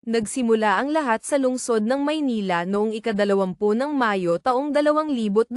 Nagsimula ang lahat sa lungsod ng Maynila noong ika-20 ng Mayo taong 2024.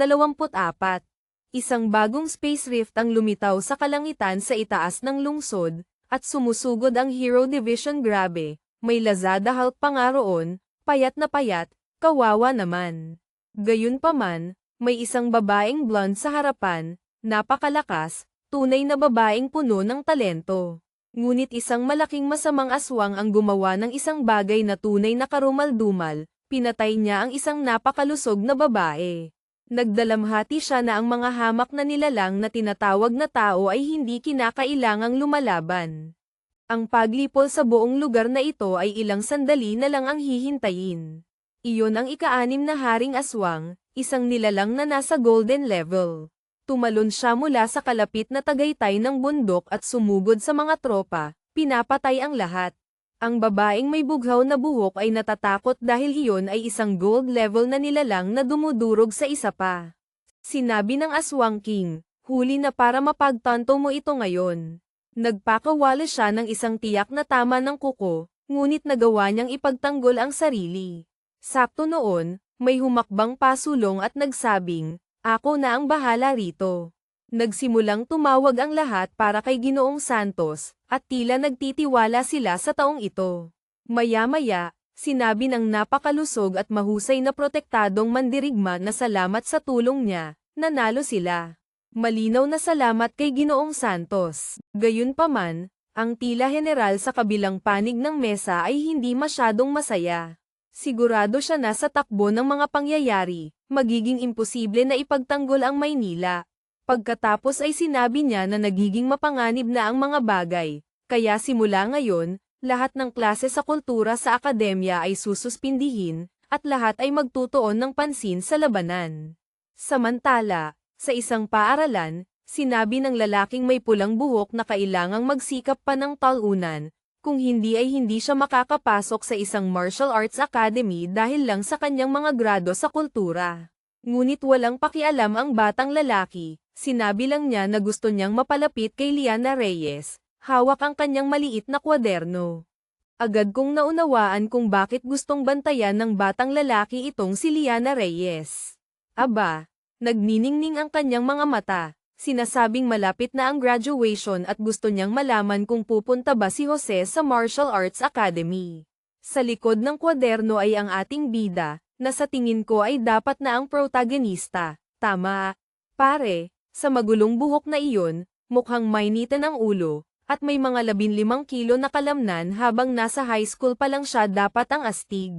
Isang bagong space rift ang lumitaw sa kalangitan sa itaas ng lungsod, at sumusugod ang Hero Division. Grabe, may Lazada Hulk pa nga roon, payat na payat, kawawa naman. Gayunpaman, may isang babaeng blonde sa harapan, napakalakas, tunay na babaeng puno ng talento. Ngunit isang malaking masamang aswang ang gumawa ng isang bagay na tunay na karumal-dumal, pinatay niya ang isang napakalusog na babae. Nagdalamhati siya na ang mga hamak na nilalang na tinatawag na tao ay hindi kinakailangang lumalaban. Ang paglipol sa buong lugar na ito ay ilang sandali na lang ang hihintayin. Iyon ang ika-6 na haring aswang, isang nilalang na nasa golden level. Tumalon siya mula sa kalapit na tagaytay ng bundok at sumugod sa mga tropa, pinapatay ang lahat. Ang babaeng may bughaw na buhok ay natatakot dahil iyon ay isang gold level na nilalang na dumudurog sa isa pa. Sinabi ng Aswang King, huli na para mapagtanto mo ito ngayon. Nagpakawala siya ng isang tiyak na tama ng kuko, ngunit nagawa niyang ipagtanggol ang sarili. Sakto noon, may humakbang pasulong at nagsabing, "Ako na ang bahala rito." Nagsimulang tumawag ang lahat para kay Ginoong Santos, at tila nagtitiwala sila sa taong ito. Maya-maya, sinabi ng napakalusog at mahusay na protektadong mandirigma na salamat sa tulong niya, nanalo sila. Malinaw na salamat kay Ginoong Santos. Gayunpaman, ang tila general sa kabilang panig ng mesa ay hindi masyadong masaya. Sigurado siya na sa takbo ng mga pangyayari, magiging imposible na ipagtanggol ang Maynila. Pagkatapos ay sinabi niya na nagiging mapanganib na ang mga bagay, kaya simula ngayon, lahat ng klase sa kultura sa akademya ay sususpindihin, at lahat ay magtutuon ng pansin sa labanan. Samantala, sa isang paaralan, sinabi ng lalaking may pulang buhok na kailangang magsikap pa ng talunan, kung hindi ay hindi siya makakapasok sa isang martial arts academy dahil lang sa kanyang mga grado sa kultura. Ngunit walang pakialam ang batang lalaki, sinabi lang niya na gusto niyang mapalapit kay Liana Reyes, hawak ang kanyang maliit na kwaderno. Agad kong naunawaan kung bakit gustong bantayan ng batang lalaki itong si Liana Reyes. Aba, nagniningning ang kanyang mga mata. Sinasabing malapit na ang graduation at gusto niyang malaman kung pupunta ba si Jose sa Martial Arts Academy. Sa likod ng kwaderno ay ang ating bida, na sa tingin ko ay dapat na ang protagonista. Tama, pare, sa magulong buhok na iyon, mukhang mainitan ang ulo, at may mga 15 kilo na kalamnan habang nasa high school pa lang siya dapat ang astig.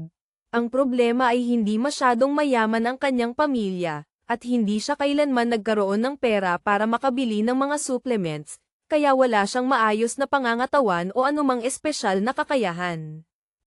Ang problema ay hindi masyadong mayaman ang kanyang pamilya, at hindi siya kailanman nagkaroon ng pera para makabili ng mga supplements, kaya wala siyang maayos na pangangatawan o anumang espesyal na kakayahan.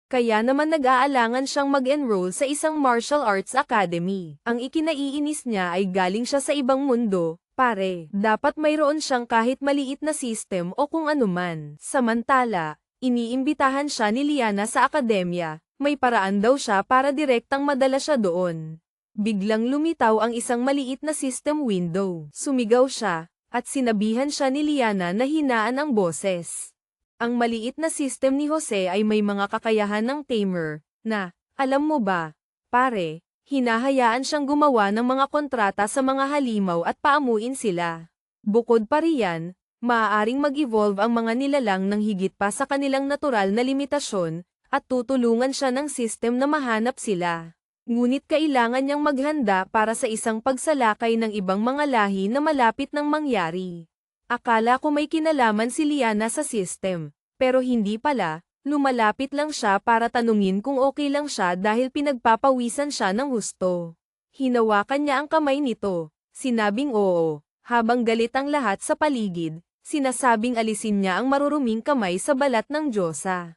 Kaya naman nag-aalangan siyang mag-enroll sa isang martial arts academy. Ang ikinaiinis niya ay galing siya sa ibang mundo, pare. Dapat mayroon siyang kahit maliit na system o kung anuman. Samantala, iniimbitahan siya ni Liana sa akademya, may paraan daw siya para direktang madala siya doon. Biglang lumitaw ang isang maliit na system window. Sumigaw siya, at sinabihan siya ni Liana na hinaan ang boses. Ang maliit na system ni Jose ay may mga kakayahan ng tamer, na, alam mo ba, pare, hinahayaan siyang gumawa ng mga kontrata sa mga halimaw at paamuin sila. Bukod pa riyan, maaaring mag-evolve ang mga nilalang ng higit pa sa kanilang natural na limitasyon, at tutulungan siya ng system na mahanap sila. Ngunit kailangan niyang maghanda para sa isang pagsalakay ng ibang mga lahi na malapit nang mangyari. Akala ko may kinalaman si Liana sa system, pero hindi pala, lumalapit lang siya para tanungin kung okay lang siya dahil pinagpapawisan siya ng husto. Hinawakan niya ang kamay nito, sinabing oo, habang galit ang lahat sa paligid, sinasabing alisin niya ang maruruming kamay sa balat ng Diyosa.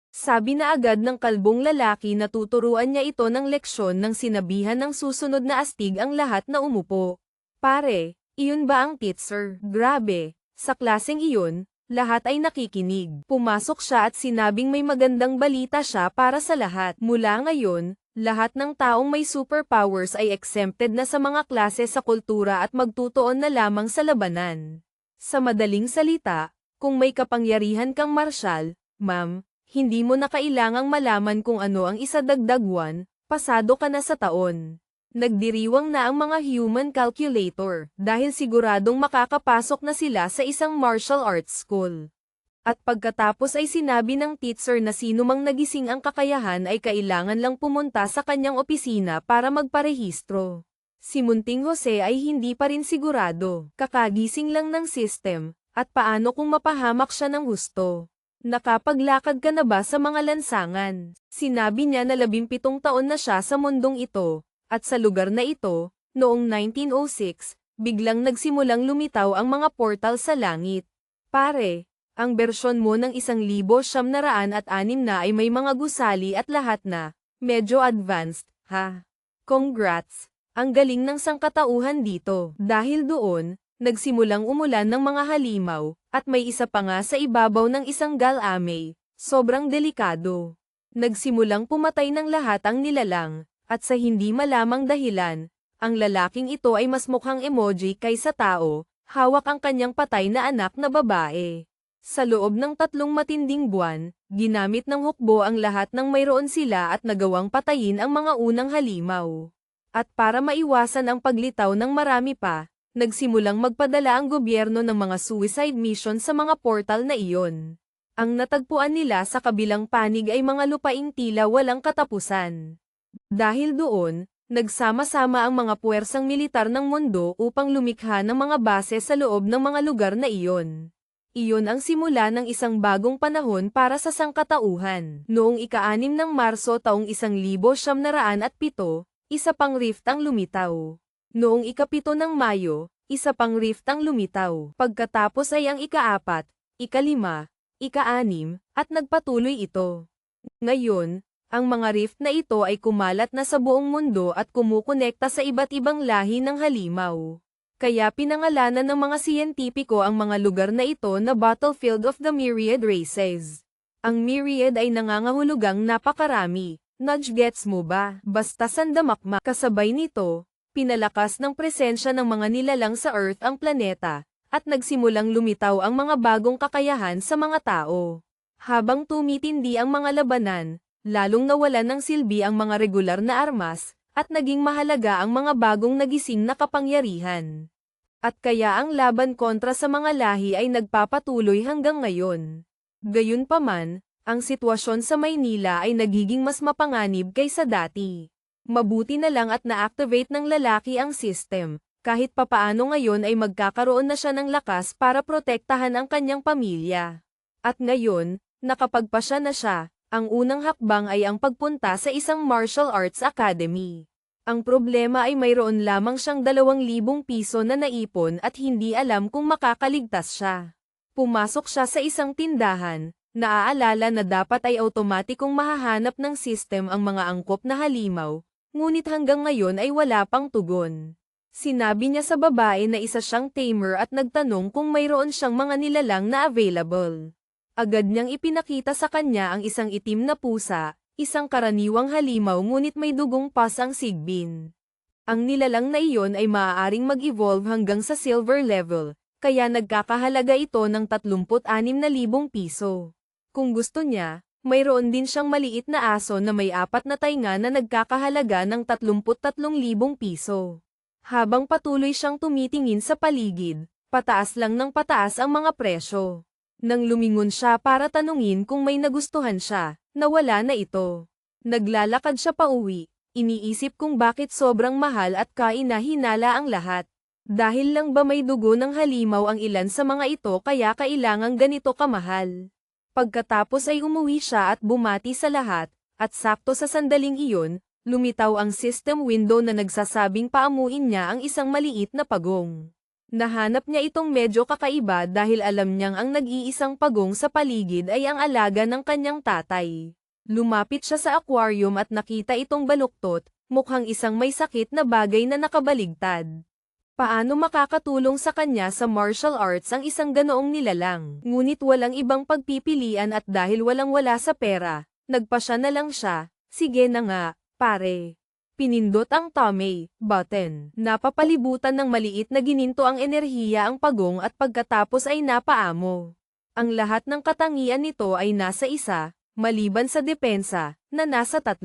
Sabi na agad ng kalbong lalaki na tuturuan niya ito ng leksyon nang sinabihan ng susunod na astig ang lahat na umupo. Pare, iyon ba ang teacher? Grabe, sa klaseng iyon, lahat ay nakikinig. Pumasok siya at sinabing may magandang balita siya para sa lahat. Mula ngayon, lahat ng taong may superpowers ay exempted na sa mga klase sa kultura at magtutuon na lamang sa labanan. Sa madaling salita, kung may kapangyarihan kang marsyal, ma'am, Hindi mo na kailangang malaman kung ano ang isa dagdag 1, pasado ka na sa taon. Nagdiriwang na ang mga human calculator dahil siguradong makakapasok na sila sa isang martial arts school. At pagkatapos ay sinabi ng teacher na sino mang nagising ang kakayahan ay kailangan lang pumunta sa kanyang opisina para magparehistro. Si Munting Jose ay hindi pa rin sigurado, kakagising lang ng system, at paano kung mapahamak siya ng husto. Nakapaglakad ka na ba sa mga lansangan? Sinabi niya na 17 taon na siya sa mundong ito, at sa lugar na ito, noong 1906, biglang nagsimulang lumitaw ang mga portal sa langit. Pare, ang bersyon mo ng 1906 na ay may mga gusali at lahat na, medyo advanced, ha? Congrats! Ang galing ng sangkatauhan dito. Dahil doon, nagsimulang umulan ng mga halimaw, at may isa pa nga sa ibabaw ng isang galamay, sobrang delikado. Nagsimulang pumatay ng lahat ang nilalang, at sa hindi malamang dahilan, ang lalaking ito ay mas mukhang emoji kaysa tao, hawak ang kanyang patay na anak na babae. Sa loob ng 3 matinding buwan, ginamit ng hukbo ang lahat ng mayroon sila at nagawang patayin ang mga unang halimaw. At para maiwasan ang paglitaw ng marami pa, nagsimulang magpadala ang gobyerno ng mga suicide mission sa mga portal na iyon. Ang natagpuan nila sa kabilang panig ay mga lupaing tila walang katapusan. Dahil doon, nagsama-sama ang mga puwersang militar ng mundo upang lumikha ng mga base sa loob ng mga lugar na iyon. Iyon ang simula ng isang bagong panahon para sa sangkatauhan. Noong ika-6 ng Marso taong 1907, isa pang rift ang lumitaw. Noong ika-7 ng Mayo, isa pang rift ang lumitaw. Pagkatapos ay ang ika-4, ika-5, ika-6, at nagpatuloy ito. Ngayon, ang mga rift na ito ay kumalat na sa buong mundo at kumukonekta sa iba't ibang lahi ng halimaw. Kaya pinangalanan ng mga siyentipiko ang mga lugar na ito na Battlefield of the Myriad Races. Ang myriad ay nangangahulugang napakarami. Nudge gets mo ba? Basta sandamakmak. Kasabay nito, pinalakas ng presensya ng mga nilalang sa Earth ang planeta, at nagsimulang lumitaw ang mga bagong kakayahan sa mga tao. Habang tumitindi ang mga labanan, lalong nawalan ng silbi ang mga regular na armas, at naging mahalaga ang mga bagong nagising na kapangyarihan. At kaya ang laban kontra sa mga lahi ay nagpapatuloy hanggang ngayon. Gayunpaman, ang sitwasyon sa Maynila ay nagiging mas mapanganib kaysa dati. Mabuti na lang at na-activate ng lalaki ang system, kahit papaano ngayon ay magkakaroon na siya ng lakas para protektahan ang kanyang pamilya. At ngayon, nakapagpasya na siya, ang unang hakbang ay ang pagpunta sa isang martial arts academy. Ang problema ay mayroon lamang siyang 2,000 piso na naipon at hindi alam kung makakaligtas siya. Pumasok siya sa isang tindahan, naaalala na dapat ay automatikong mahahanap ng system ang mga angkop na halimaw, ngunit hanggang ngayon ay wala pang tugon. Sinabi niya sa babae na isa siyang tamer at nagtanong kung mayroon siyang mga nilalang na available. Agad niyang ipinakita sa kanya ang isang itim na pusa, isang karaniwang halimaw ngunit may dugong pas ang sigbin. Ang nilalang na iyon ay maaaring mag-evolve hanggang sa silver level, kaya nagkakahalaga ito ng 36,000 piso. Kung gusto niya, mayroon din siyang maliit na aso na may 4 na tainga na nagkakahalaga ng 33,000 piso. Habang patuloy siyang tumitingin sa paligid, pataas lang ng pataas ang mga presyo. Nang lumingon siya para tanungin kung may nagustuhan siya, nawala na ito. Naglalakad siya pauwi, iniisip kung bakit sobrang mahal at kainahinala ang lahat. Dahil lang ba may dugo ng halimaw ang ilan sa mga ito kaya kailangang ganito kamahal? Pagkatapos ay umuwi siya at bumati sa lahat, at sakto sa sandaling iyon, lumitaw ang system window na nagsasabing paamuin niya ang isang maliit na pagong. Nahanap niya itong medyo kakaiba dahil alam niyang ang nag-iisang pagong sa paligid ay ang alaga ng kanyang tatay. Lumapit siya sa aquarium at nakita itong baluktot, mukhang isang may sakit na bagay na nakabaligtad. Paano makakatulong sa kanya sa martial arts ang isang ganoong nilalang? Ngunit walang ibang pagpipilian at dahil walang-wala sa pera, nagpasya na lang siya, sige na nga, pare. Pinindot ang tummy button. Napapalibutan ng maliit na gininto ang enerhiya ang pagong at pagkatapos ay napaamo. Ang lahat ng katangian nito ay nasa isa, maliban sa depensa, na nasa 3.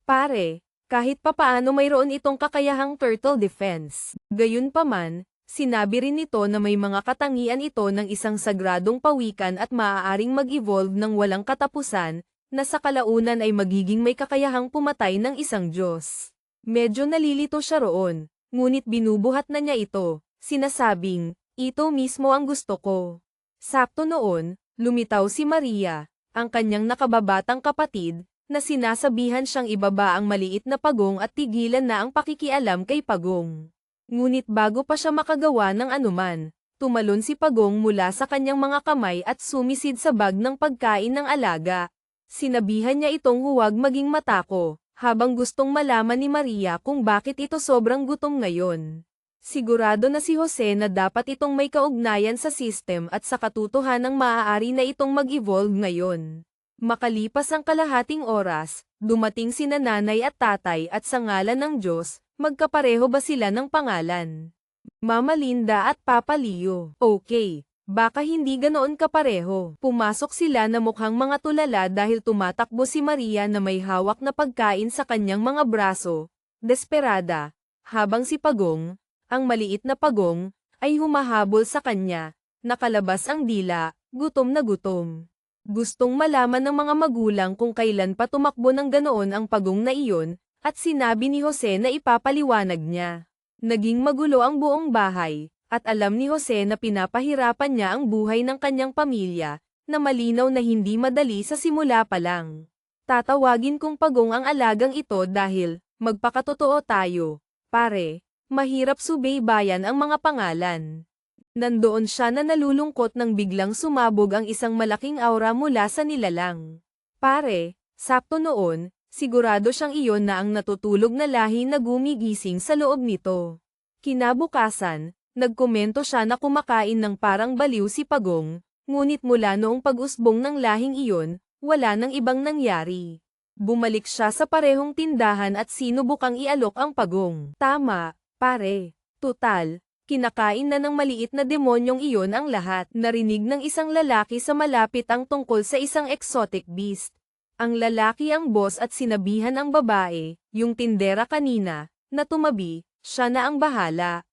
Pare, kahit papaano mayroon itong kakayahang turtle defense. Gayunpaman, sinabi rin nito na may mga katangian ito ng isang sagradong pawikan at maaaring mag-evolve ng walang katapusan, na sa kalaunan ay magiging may kakayahang pumatay ng isang Diyos. Medyo nalilito siya roon, ngunit binubuhat na niya ito, sinasabing, ito mismo ang gusto ko. Sakto noon, lumitaw si Maria, ang kanyang nakababatang kapatid, na sinasabihan siyang ibaba ang maliit na pagong at tigilan na ang pakikialam kay pagong. Ngunit bago pa siya makagawa ng anuman, tumalon si pagong mula sa kanyang mga kamay at sumisid sa bag ng pagkain ng alaga. Sinabihan niya itong huwag maging matako, habang gustong malaman ni Maria kung bakit ito sobrang gutom ngayon. Sigurado na si Jose na dapat itong may kaugnayan sa system at sa katotohanang maaari na itong mag-evolve ngayon. Makalipas ang kalahating oras, dumating sina nanay at tatay at sa ngalan ng Diyos, magkapareho ba sila ng pangalan? Mama Linda at Papa Leo. Okay, baka hindi ganoon kapareho. Pumasok sila na mukhang mga tulala dahil tumatakbo si Maria na may hawak na pagkain sa kanyang mga braso, desperada, habang si Pagong, ang maliit na pagong, ay humahabol sa kanya, nakalabas ang dila, gutom na gutom. Gustong malaman ng mga magulang kung kailan pa tumakbo ng ganoon ang pagong na iyon, at sinabi ni Jose na ipapaliwanag niya. Naging magulo ang buong bahay, at alam ni Jose na pinapahirapan niya ang buhay ng kanyang pamilya, na malinaw na hindi madali sa simula pa lang. Tatawagin kong pagong ang alagang ito dahil, magpakatotoo tayo, pare. Mahirap subaybayan ang mga pangalan. Nandoon siya na nalulungkot nang biglang sumabog ang isang malaking aura mula sa nilalang. Pare, sakto noon, sigurado siyang iyon na ang natutulog na lahi na gumigising sa loob nito. Kinabukasan, nagkomento siya na kumakain ng parang baliw si Pagong, ngunit mula noong pag-usbong ng lahing iyon, wala nang ibang nangyari. Bumalik siya sa parehong tindahan at sinubukang ialok ang Pagong. Tama. Pare, tutal, kinakain na ng maliit na demonyong iyon ang lahat. Narinig ng isang lalaki sa malapit ang tungkol sa isang exotic beast. Ang lalaki ang boss at sinabihan ang babae, yung tindera kanina, na tumabi, siya na ang bahala.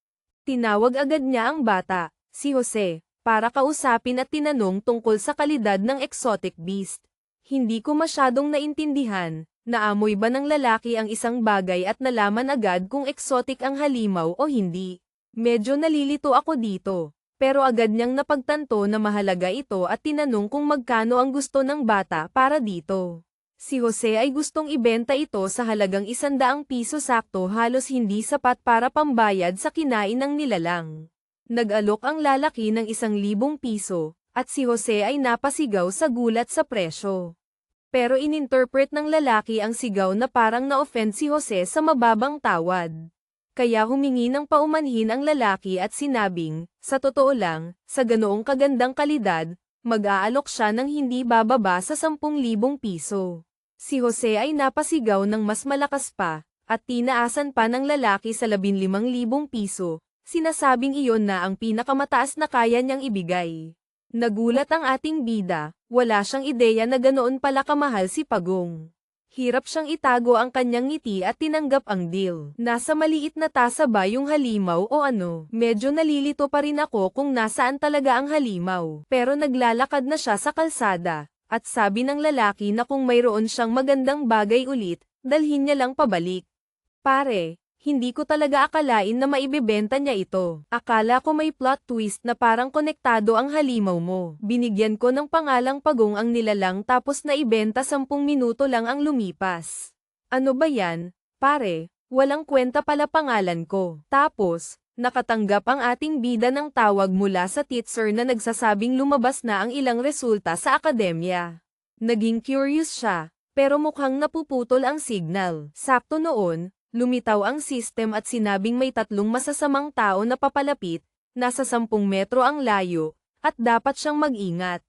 Tinawag agad niya ang bata, si Jose, para kausapin at tinanong tungkol sa kalidad ng exotic beast. Hindi ko masyadong naintindihan. Naamoy ba ng lalaki ang isang bagay at nalaman agad kung exotic ang halimaw o hindi? Medyo nalilito ako dito, pero agad niyang napagtanto na mahalaga ito at tinanong kung magkano ang gusto ng bata para dito. Si Jose ay gustong ibenta ito sa halagang 100 piso sakto, halos hindi sapat para pambayad sa kinain ng nilalang. Nag-alok ang lalaki ng 1,000 piso, at si Jose ay napasigaw sa gulat sa presyo. Pero ininterpret ng lalaki ang sigaw na parang na-offend si Jose sa mababang tawad. Kaya humingi ng paumanhin ang lalaki at sinabing, sa totoo lang, sa ganoong kagandang kalidad, mag-aalok siya ng hindi bababa sa 10,000 piso. Si Jose ay napasigaw ng mas malakas pa, at tinaasan pa ng lalaki sa 15,000 piso, sinasabing iyon na ang pinakamataas na kaya niyang ibigay. Nagulat ang ating bida, wala siyang ideya na ganoon pala kamahal si Pagong. Hirap siyang itago ang kanyang ngiti at tinanggap ang deal. Nasa maliit na tasa ba yung halimaw o ano? Medyo nalilito pa rin ako kung nasaan talaga ang halimaw. Pero naglalakad na siya sa kalsada, at sabi ng lalaki na kung mayroon siyang magandang bagay ulit, dalhin niya lang pabalik. Pare, hindi ko talaga akalain na maibebenta niya ito. Akala ko may plot twist na parang konektado ang halimaw mo. Binigyan ko ng pangalang Pagong ang nilalang tapos naibenta 10 minuto lang ang lumipas. Ano ba yan, pare? Walang kwenta pala pangalan ko. Tapos, nakatanggap ang ating bida ng tawag mula sa teacher na nagsasabing lumabas na ang ilang resulta sa akademya. Naging curious siya, pero mukhang napuputol ang signal. Sakto noon, lumitaw ang system at sinabing may 3 masasamang tao na papalapit, nasa 10 metro ang layo, at dapat siyang mag-ingat.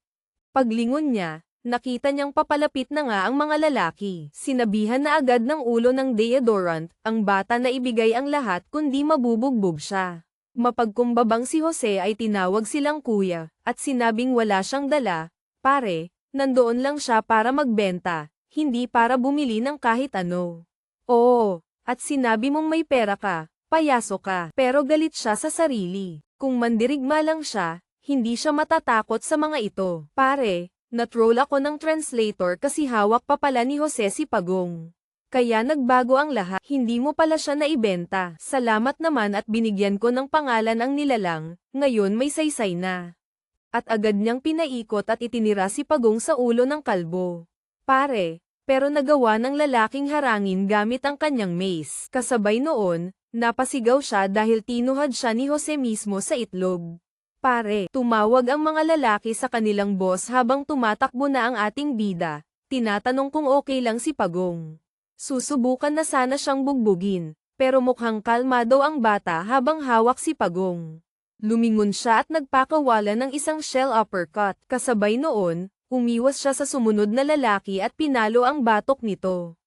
Paglingon niya, nakita niyang papalapit na nga ang mga lalaki. Sinabihan na agad ng ulo ng deodorant, ang bata na ibigay ang lahat kundi mabubugbog siya. Mapagkumbabang si Jose ay tinawag silang kuya, at sinabing wala siyang dala. Pare, nandoon lang siya para magbenta, hindi para bumili ng kahit ano. Oo, at sinabi mong may pera ka, payaso ka. Pero galit siya sa sarili. Kung mandirigma lang siya, hindi siya matatakot sa mga ito. Pare, natroll ako ng translator kasi hawak pa pala ni Jose si Pagong. Kaya nagbago ang lahat, hindi mo pala siya naibenta. Salamat naman at binigyan ko ng pangalan ang nilalang, ngayon may saysay na. At agad niyang pinaikot at itinira si Pagong sa ulo ng kalbo. Pare, pero nagawa ng lalaking harangin gamit ang kanyang mace. Kasabay noon, napasigaw siya dahil tinuhad siya ni Jose mismo sa itlog. Pare, tumawag ang mga lalaki sa kanilang boss habang tumatakbo na ang ating bida. Tinatanong kung okay lang si Pagong. Susubukan na sana siyang bugbugin, pero mukhang kalmado ang bata habang hawak si Pagong. Lumingon siya at nagpakawala ng isang shell uppercut. Kasabay noon, umiwas siya sa sumunod na lalaki at pinalo ang batok nito.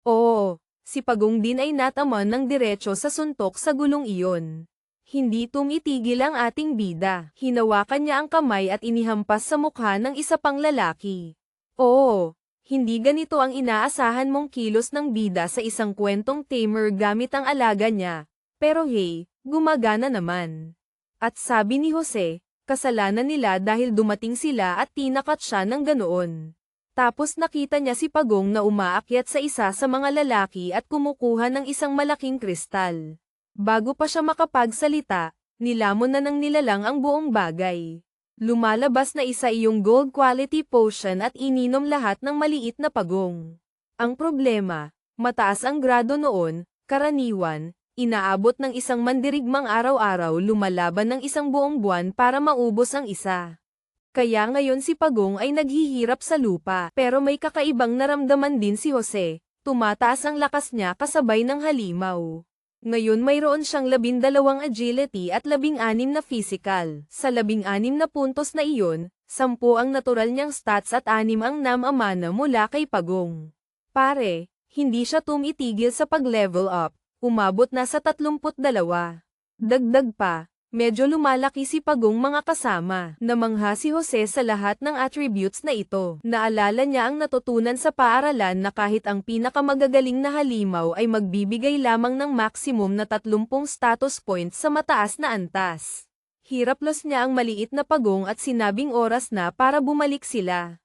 Oo, si Pagong din ay nataman ng diretso sa suntok sa gulong iyon. Hindi tumitigil ang ating bida. Hinawakan niya ang kamay at inihampas sa mukha ng isa pang lalaki. Oo. Hindi ganito ang inaasahan mong kilos ng bida sa isang kwentong tamer gamit ang alaga niya. Pero hey, gumagana naman. At sabi ni Jose, kasalanan nila dahil dumating sila at tinakat siya ng ganoon. Tapos nakita niya si Pagong na umaakyat sa isa sa mga lalaki at kumukuha ng isang malaking kristal. Bago pa siya makapagsalita, nilamon na ng nilalang ang buong bagay. Lumalabas na isa iyong gold quality potion at ininom lahat ng maliit na Pagong. Ang problema, mataas ang grado noon, karaniwan, inaabot ng isang mandirigmang araw-araw lumalaban ng isang buong buwan para maubos ang isa. Kaya ngayon si Pagong ay naghihirap sa lupa. Pero may kakaibang naramdaman din si Jose, tumataas ang lakas niya kasabay ng halimaw. Ngayon mayroon siyang 12 agility at 16 na physical. Sa 16 na puntos na iyon, 10 ang natural niyang stats at 6 ang namamana mula kay Pagong. Pare, hindi siya tumitigil sa pag-level up, umabot na sa 32. Dagdag pa, medyo lumalaki si Pagong mga kasama. Namangha si Jose sa lahat ng attributes na ito. Naalala niya ang natutunan sa paaralan na kahit ang pinakamagagaling na halimaw ay magbibigay lamang ng maximum na 30 status points sa mataas na antas. Hiraplos niya ang maliit na Pagong at sinabing oras na para bumalik sila.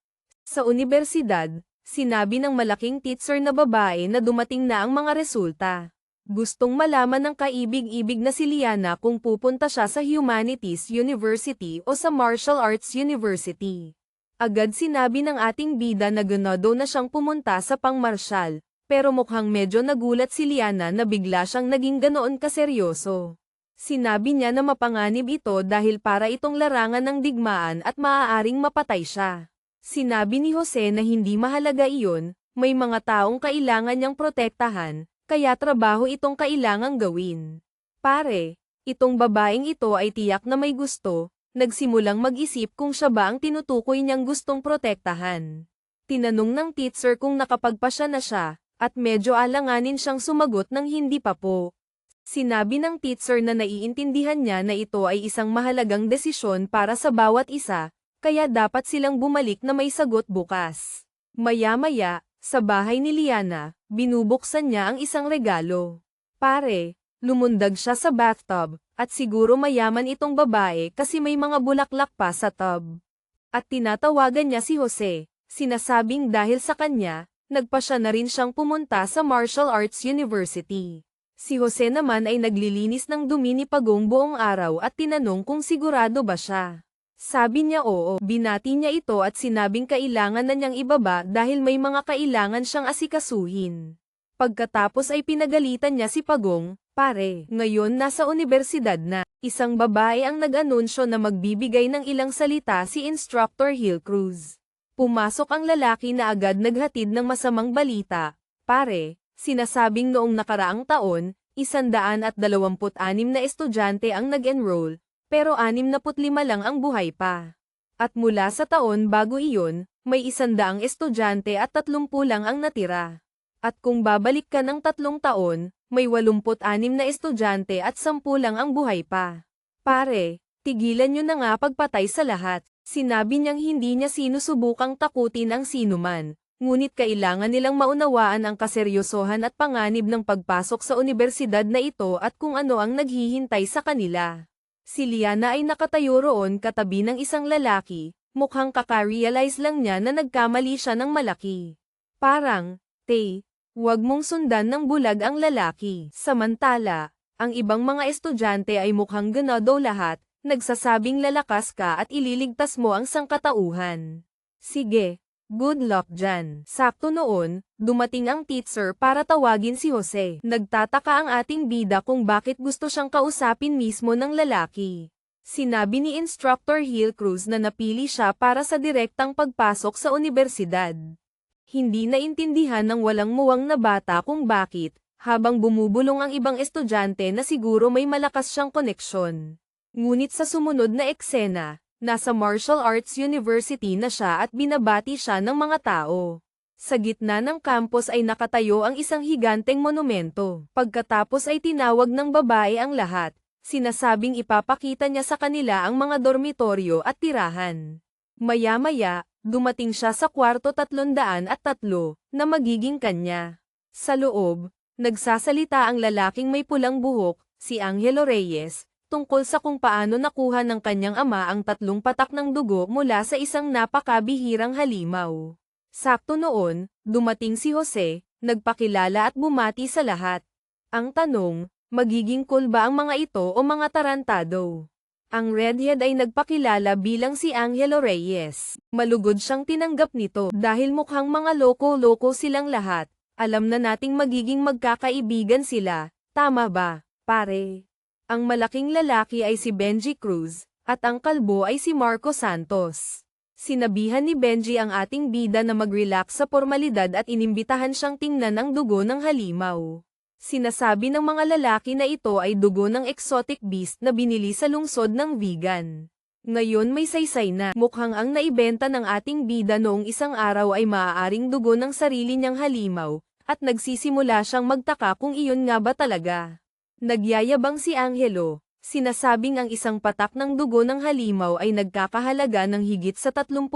Sa universidad, sinabi ng malaking teacher na babae na dumating na ang mga resulta. Gustong malaman ng kaibig-ibig na si Liana kung pupunta siya sa Humanities University o sa Martial Arts University. Agad sinabi ng ating bida na ganado na siyang pumunta sa pang-martial, pero mukhang medyo nagulat si Liana na bigla siyang naging ganoon kaseryoso. Sinabi niya na mapanganib ito dahil para itong larangan ng digmaan at maaaring mapatay siya. Sinabi ni Jose na hindi mahalaga iyon, may mga taong kailangan niyang protektahan, kaya trabaho itong kailangang gawin. Pare, itong babaeng ito ay tiyak na may gusto, nagsimulang mag-isip kung siya ba ang tinutukoy niyang gustong protektahan. Tinanong ng teacher kung nakapagpasya na siya, at medyo alanganin siyang sumagot ng hindi pa po. Sinabi ng teacher na naiintindihan niya na ito ay isang mahalagang desisyon para sa bawat isa, kaya dapat silang bumalik na may sagot bukas. Maya-maya, sa bahay ni Liana, binubuksan niya ang isang regalo. Pare, lumundag siya sa bathtub, at siguro mayaman itong babae kasi may mga bulaklak pa sa tub. At tinatawagan niya si Jose, sinasabing dahil sa kanya, nagpasya na rin siyang pumunta sa Martial Arts University. Si Jose naman ay naglilinis ng dumi ni Pagong buong araw at tinanong kung sigurado ba siya. Sabi niya oo, binati niya ito at sinabing kailangan na niyang ibaba dahil may mga kailangan siyang asikasuhin. Pagkatapos ay pinagalitan niya si Pagong, pare, ngayon nasa universidad na. Isang babae ang nag-anunsyo na magbibigay ng ilang salita si Instructor Hillcruz. Pumasok ang lalaki na agad naghatid ng masamang balita, pare, sinasabing noong nakaraang taon, 126 na estudyante ang nag-enroll, pero 65 lang ang buhay pa. At mula sa taon bago iyon, may 100 estudyante at 30 lang ang natira. At kung babalik ka ng 3 taon, may 86 na estudyante at 10 lang ang buhay pa. Pare, tigilan nyo na nga pagpatay sa lahat. Sinabi niyang hindi niya sinusubukang takutin ang sinuman, ngunit kailangan nilang maunawaan ang kaseryosohan at panganib ng pagpasok sa unibersidad na ito at kung ano ang naghihintay sa kanila. Si Liana ay nakatayo roon katabi ng isang lalaki, mukhang kaka-realize lang niya na nagkamali siya ng malaki. Parang, huwag mong sundan ng bulag ang lalaki. Samantala, ang ibang mga estudyante ay mukhang ganado lahat, nagsasabing lalakas ka at ililigtas mo ang sangkatauhan. Sige, good luck dyan. Sakto noon, dumating ang teacher para tawagin si Jose. Nagtataka ang ating bida kung bakit gusto siyang kausapin mismo ng lalaki. Sinabi ni Instructor Hillcruz na napili siya para sa direktang pagpasok sa unibersidad. Hindi naintindihan ng walang muwang na bata kung bakit, habang bumubulong ang ibang estudyante na siguro may malakas siyang koneksyon. Ngunit sa sumunod na eksena, nasa Martial Arts University na siya at binabati siya ng mga tao. Sa gitna ng campus ay nakatayo ang isang higanteng monumento. Pagkatapos ay tinawag ng babae ang lahat, sinasabing ipapakita niya sa kanila ang mga dormitoryo at tirahan. Maya-maya, dumating siya sa kwarto 303 na magiging kanya. Sa loob, nagsasalita ang lalaking may pulang buhok, si Angelo Reyes, tungkol sa kung paano nakuha ng kanyang ama ang 3 patak ng dugo mula sa isang napakabihirang halimaw. Sakto noon, dumating si Jose, nagpakilala at bumati sa lahat. Ang tanong, magiging cool ba ang mga ito o mga tarantado? Ang redhead ay nagpakilala bilang si Angelo Reyes. Malugod siyang tinanggap nito dahil mukhang mga loko-loko silang lahat. Alam na nating magiging magkakaibigan sila, tama ba, pare? Ang malaking lalaki ay si Benji Cruz, at ang kalbo ay si Marco Santos. Sinabihan ni Benji ang ating bida na mag-relax sa formalidad at inimbitahan siyang tingnan ang dugo ng halimaw. Sinasabi ng mga lalaki na ito ay dugo ng exotic beast na binili sa lungsod ng vegan. Ngayon may saysay na mukhang ang naibenta ng ating bida noong isang araw ay maaaring dugo ng sarili niyang halimaw, at nagsisimula siyang magtaka kung iyon nga ba talaga. Nagyayabang si Angelo, sinasabing ang isang patak ng dugo ng halimaw ay nagkakahalaga ng higit sa 30,000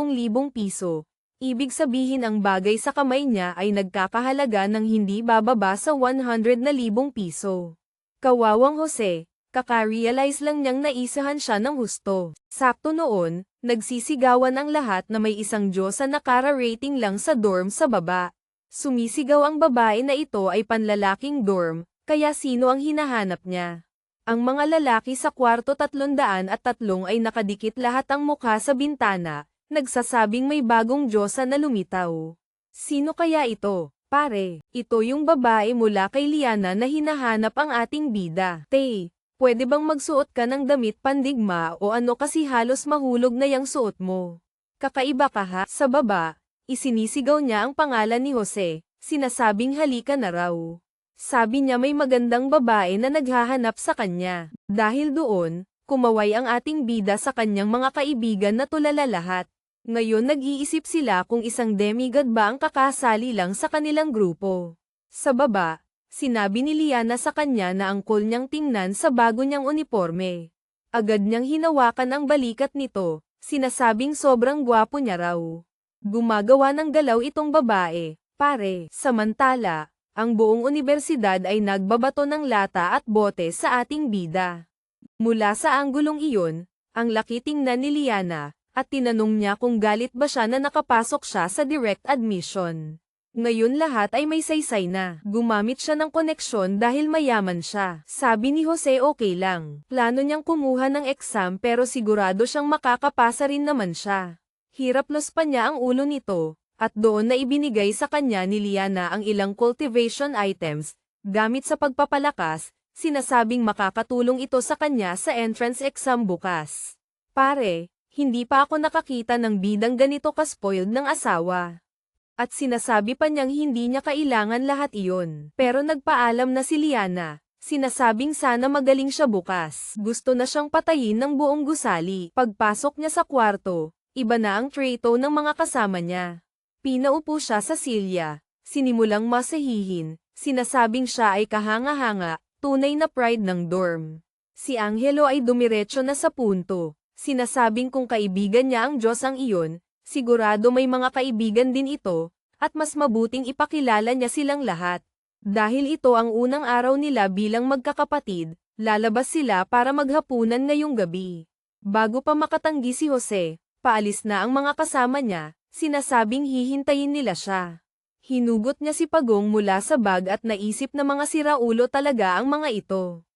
piso. Ibig sabihin ang bagay sa kamay niya ay nagkakahalaga ng hindi bababa sa 100,000 piso. Kawawang Jose, kaka-realize lang niyang naisahan siya ng husto. Sakto noon, nagsisigawan ang lahat na may isang Diyosa na kara-rating lang sa dorm sa baba. Sumisigaw ang babae na ito ay panlalaking dorm, kaya sino ang hinahanap niya? Ang mga lalaki sa kwarto 303 ay nakadikit lahat ang mukha sa bintana, nagsasabing may bagong Diyosa na lumitaw. Sino kaya ito, pare? Ito yung babae mula kay Liana na hinahanap ang ating bida. Pwede bang magsuot ka ng damit pandigma o ano kasi halos mahulog na yung suot mo? Kakaiba ka ha? Sa baba, isinisigaw niya ang pangalan ni Jose, sinasabing halika na raw. Sabi niya may magandang babae na naghahanap sa kanya. Dahil doon, kumaway ang ating bida sa kanyang mga kaibigan na tulala lahat. Ngayon nag-iisip sila kung isang demigod ba ang kakasali lang sa kanilang grupo. Sa baba, sinabi ni Liana sa kanya na ang cool niyang tingnan sa bago niyang uniforme. Agad niyang hinawakan ang balikat nito, sinasabing sobrang gwapo niya raw. Gumagawa ng galaw itong babae, pare. Samantala, ang buong unibersidad ay nagbabato ng lata at bote sa ating bida. Mula sa anggulong iyon, ang laki tingnan ni Liana, at tinanong niya kung galit ba siya na nakapasok siya sa direct admission. Ngayon lahat ay may saysay na. Gumamit siya ng koneksyon dahil mayaman siya. Sabi ni Jose okay lang. Plano niyang kumuha ng exam pero sigurado siyang makakapasa rin naman siya. Hiraplos pa niya ang ulo nito, at doon na ibinigay sa kanya ni Liana ang ilang cultivation items, gamit sa pagpapalakas, sinasabing makakatulong ito sa kanya sa entrance exam bukas. Pare, hindi pa ako nakakita ng bidang ganito ka-spoiled ng asawa. At sinasabi pa niyang hindi niya kailangan lahat iyon. Pero nagpaalam na si Liana, sinasabing sana magaling siya bukas. Gusto na siyang patayin ng buong gusali. Pagpasok niya sa kwarto, iba na ang treto ng mga kasama niya. Pinaupo siya sa silya, sinimulang masahihin, sinasabing siya ay kahanga-hanga, tunay na pride ng dorm. Si Angelo ay dumiretso na sa punto. Sinasabing kung kaibigan niya ang Diyos ang iyon, sigurado may mga kaibigan din ito, at mas mabuting ipakilala niya silang lahat. Dahil ito ang unang araw nila bilang magkakapatid, lalabas sila para maghapunan ngayong gabi. Bago pa makatanggi si Jose, paalis na ang mga kasama niya, sinasabing hihintayin nila siya. Hinugot niya si Pagong mula sa bag at naisip na mga siraulo talaga ang mga ito.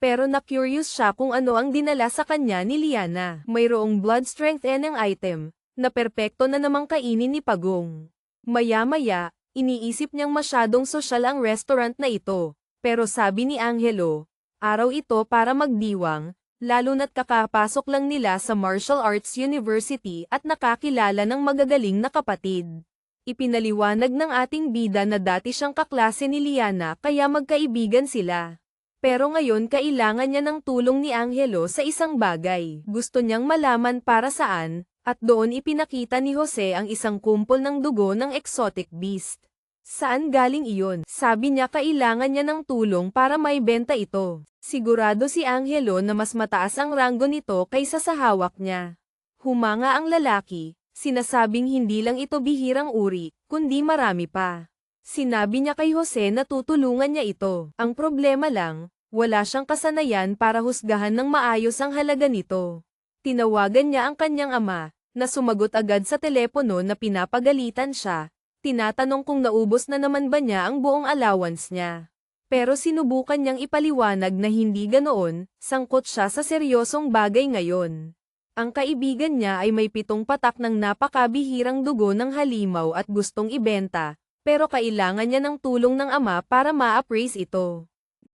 Pero na-curious siya kung ano ang dinala sa kanya ni Liana. Mayroong blood strengthening item, na perpekto na namang kainin ni Pagong. Maya-maya, iniisip niyang masyadong sosyal ang restaurant na ito, pero sabi ni Angelo, araw ito para magdiwang, lalo na't kakapasok lang nila sa Martial Arts University at nakakilala ng magagaling na kapatid. Ipinaliwanag ng ating bida na dati siyang kaklase ni Liana kaya magkaibigan sila. Pero ngayon kailangan niya ng tulong ni Angelo sa isang bagay. Gusto niyang malaman para saan, at doon ipinakita ni Jose ang isang kumpol ng dugo ng exotic beast. Saan galing iyon? Sabi niya kailangan niya ng tulong para maibenta ito. Sigurado si Angelo na mas mataas ang ranggo nito kaysa sa hawak niya. Humanga ang lalaki, sinasabing hindi lang ito bihirang uri, kundi marami pa. Sinabi niya kay Jose na tutulungan niya ito. Ang problema lang, wala siyang kasanayan para husgahan ng maayos ang halaga nito. Tinawagan niya ang kanyang ama, na sumagot agad sa telepono na pinapagalitan siya. Tinatanong kung naubos na naman ba niya ang buong allowance niya. Pero sinubukan niyang ipaliwanag na hindi ganoon, sangkot siya sa seryosong bagay ngayon. Ang kaibigan niya ay may 7 patak ng napakabihirang dugo ng halimaw at gustong ibenta, pero kailangan niya ng tulong ng ama para ma-appraise ito.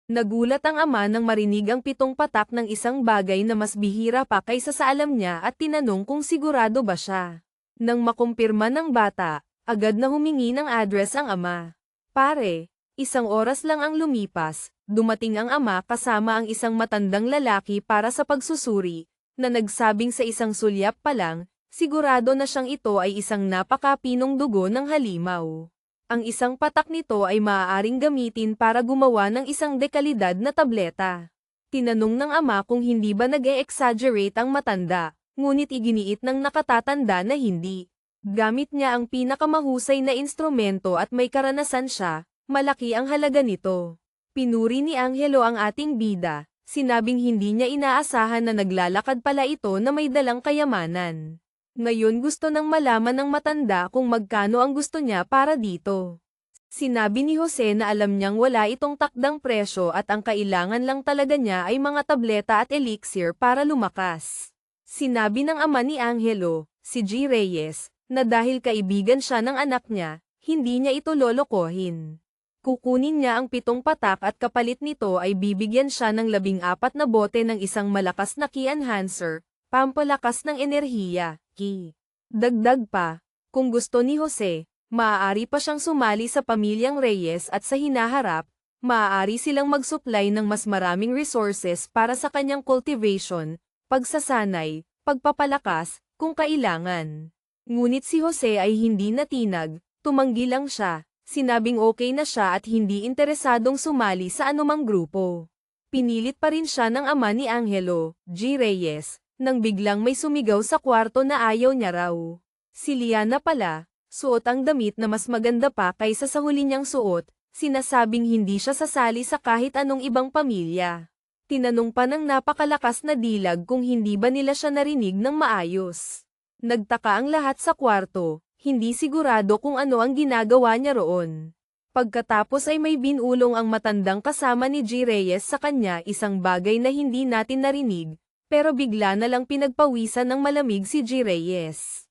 Nagulat ang ama nang marinig ang 7 patak ng isang bagay na mas bihira pa kaysa sa alam niya at tinanong kung sigurado ba siya. Nang makumpirma ng bata, agad na humingi ng address ang ama. Pare, 1 oras lang ang lumipas, dumating ang ama kasama ang isang matandang lalaki para sa pagsusuri, na nagsabing sa isang sulyap pa lang, sigurado na siyang ito ay isang napakapinong dugo ng halimaw. Ang isang patak nito ay maaaring gamitin para gumawa ng isang dekalidad na tableta. Tinanong ng ama kung hindi ba nag-e-exaggerate ang matanda, ngunit iginiit ng nakatatanda na hindi. Gamit niya ang pinakamahusay na instrumento at may karanasan siya, malaki ang halaga nito. Pinuri ni Angelo ang ating bida, sinabing hindi niya inaasahan na naglalakad pala ito na may dalang kayamanan. Ngayon gusto nang malaman ng matanda kung magkano ang gusto niya para dito. Sinabi ni Jose na alam niyang wala itong takdang presyo at ang kailangan lang talaga niya ay mga tableta at elixir para lumakas. Sinabi ng ama ni Angelo, si G. Reyes, na dahil kaibigan siya ng anak niya, hindi niya ito lolokohin. Kukunin niya ang 7 patak at kapalit nito ay bibigyan siya ng 14 na bote ng isang malakas na key enhancer, pampalakas ng enerhiya. Dagdag pa, kung gusto ni Jose, maaari pa siyang sumali sa pamilyang Reyes at sa hinaharap, maaari silang mag-supply ng mas maraming resources para sa kanyang cultivation, pagsasanay, pagpapalakas, kung kailangan. Ngunit si Jose ay hindi natinag, tumanggi lang siya, sinabing okay na siya at hindi interesadong sumali sa anumang grupo. Pinilit pa rin siya ng ama ni Angelo, G. Reyes, nang biglang may sumigaw sa kwarto na ayaw niya raw. Si Liana pala, suot ang damit na mas maganda pa kaysa sa huli niyang suot, sinasabing hindi siya sasali sa kahit anong ibang pamilya. Tinanong pa ng napakalakas na dilag kung hindi ba nila siya narinig ng maayos. Nagtaka ang lahat sa kwarto, hindi sigurado kung ano ang ginagawa niya roon. Pagkatapos ay may binulong ang matandang kasama ni G. Reyes sa kanya isang bagay na hindi natin narinig, pero bigla na lang pinagpawisan ng malamig si G. Reyes.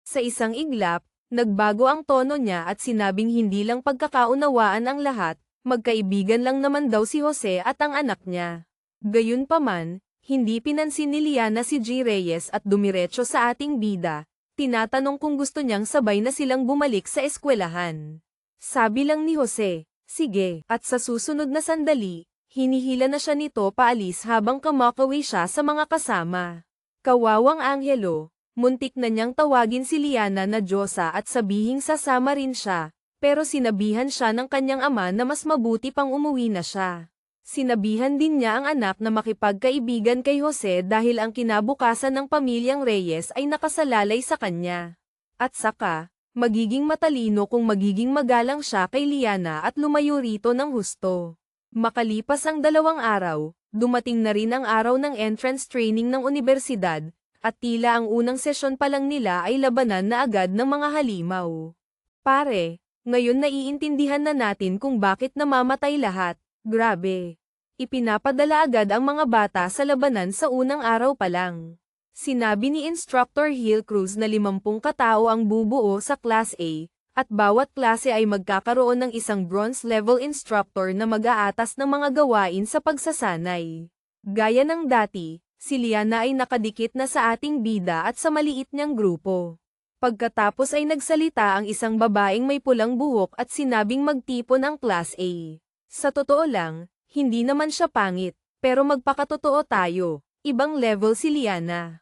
Sa isang iglap, nagbago ang tono niya at sinabing hindi lang pagkakaunawaan ang lahat, magkaibigan lang naman daw si Jose at ang anak niya. Gayunpaman, hindi pinansin ni Liana si G. Reyes at dumiretso sa ating bida, tinatanong kung gusto niyang sabay na silang bumalik sa eskwelahan. Sabi lang ni Jose, sige, at sa susunod na sandali, hinihila na siya nito paalis habang kumakawi siya sa mga kasama. Kawawang Angelo, muntik na niyang tawagin si Liana na Diyosa at sabihing sasama rin siya, pero sinabihan siya ng kanyang ama na mas mabuti pang umuwi na siya. Sinabihan din niya ang anak na makipagkaibigan kay Jose dahil ang kinabukasan ng pamilyang Reyes ay nakasalalay sa kanya. At saka, magiging matalino kung magiging magalang siya kay Liana at lumayo rito ng husto. Makalipas ang 2 araw, dumating na rin ang araw ng entrance training ng unibersidad, at tila ang unang sesyon pa lang nila ay labanan na agad ng mga halimaw. Pare, ngayon naiintindihan na natin kung bakit namamatay lahat. Grabe. Ipinapadala agad ang mga bata sa labanan sa unang araw pa lang. Sinabi ni Instructor Hillcruz na 50 katao ang bubuo sa Class A, at bawat klase ay magkakaroon ng isang bronze level instructor na mag-aatas ng mga gawain sa pagsasanay. Gaya ng dati, si Liana ay nakadikit na sa ating bida at sa maliit niyang grupo. Pagkatapos ay nagsalita ang isang babaeng may pulang buhok at sinabing magtipon ang Class A. Sa totoo lang, hindi naman siya pangit, pero magpakatotoo tayo, ibang level si Liana.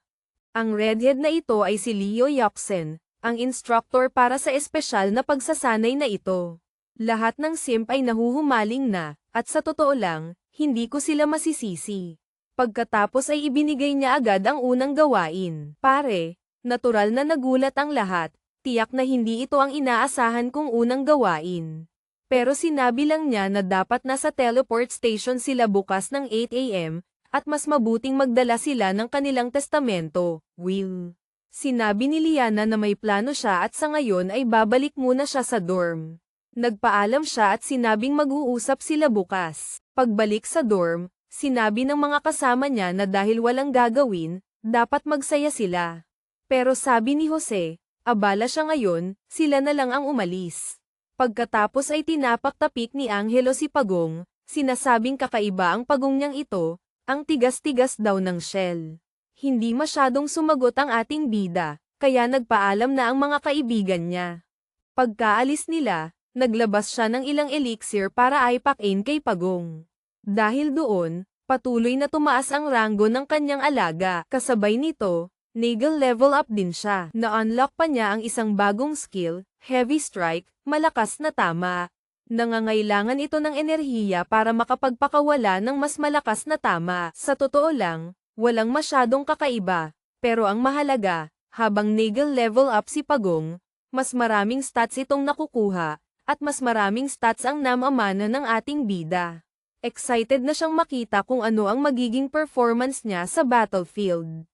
Ang redhead na ito ay si Leo Yoxen, ang instructor para sa espesyal na pagsasanay na ito. Lahat ng simp ay nahuhumaling na, at sa totoo lang, hindi ko sila masisisi. Pagkatapos ay ibinigay niya agad ang unang gawain. Pare, natural na nagulat ang lahat, tiyak na hindi ito ang inaasahan kong unang gawain. Pero sinabi lang niya na dapat nasa teleport station sila bukas ng 8 AM, at mas mabuting magdala sila ng kanilang testamento, will. Sinabi ni Liana na may plano siya at sa ngayon ay babalik muna siya sa dorm. Nagpaalam siya at sinabing mag-uusap sila bukas. Pagbalik sa dorm, sinabi ng mga kasama niya na dahil walang gagawin, dapat magsaya sila. Pero sabi ni Jose, abala siya ngayon, sila na lang ang umalis. Pagkatapos ay tinapak-tapik ni Angelo si Pagong, sinasabing kakaiba ang pagong niyang ito, ang tigas-tigas daw ng shell. Hindi masyadong sumagot ang ating bida, kaya nagpaalam na ang mga kaibigan niya. Pagkaalis nila, naglabas siya ng ilang elixir para aipakin kay Pagong. Dahil doon, patuloy na tumaas ang ranggo ng kanyang alaga, kasabay nito, Nagel level up din siya. Na-unlock pa niya ang isang bagong skill, Heavy Strike, malakas na tama. Nangangailangan ito ng enerhiya para makapagpakawala ng mas malakas na tama. Sa totoo lang, walang masyadong kakaiba. Pero ang mahalaga, habang Nagel level up si Pagong, mas maraming stats itong nakukuha, at mas maraming stats ang namamana ng ating bida. Excited na siyang makita kung ano ang magiging performance niya sa battlefield.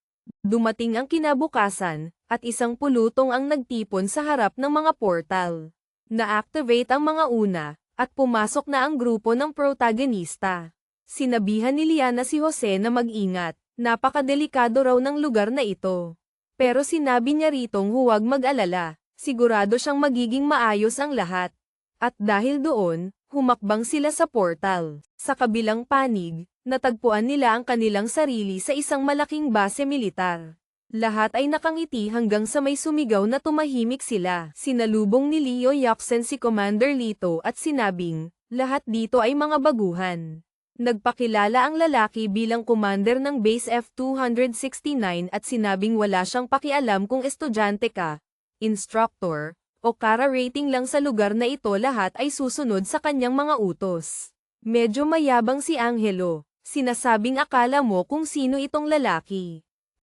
Dumating ang kinabukasan, at isang pulutong ang nagtipon sa harap ng mga portal. Na-activate ang mga una, at pumasok na ang grupo ng protagonista. Sinabihan ni Liana si Jose na mag-ingat, napakadelikado raw ng lugar na ito. Pero sinabi niya ritong huwag mag-alala, sigurado siyang magiging maayos ang lahat. At dahil doon, humakbang sila sa portal. Sa kabilang panig, natagpuan nila ang kanilang sarili sa isang malaking base militar. Lahat ay nakangiti hanggang sa may sumigaw na tumahimik sila. Sinalubong ni Leo Yoxen si Commander Lito at sinabing, lahat dito ay mga baguhan. Nagpakilala ang lalaki bilang commander ng Base F-269 at sinabing wala siyang pakialam kung estudyante ka, instructor, o kara rating lang sa lugar na ito, lahat ay susunod sa kanyang mga utos. Medyo mayabang si Angelo, sinasabing akala mo kung sino itong lalaki.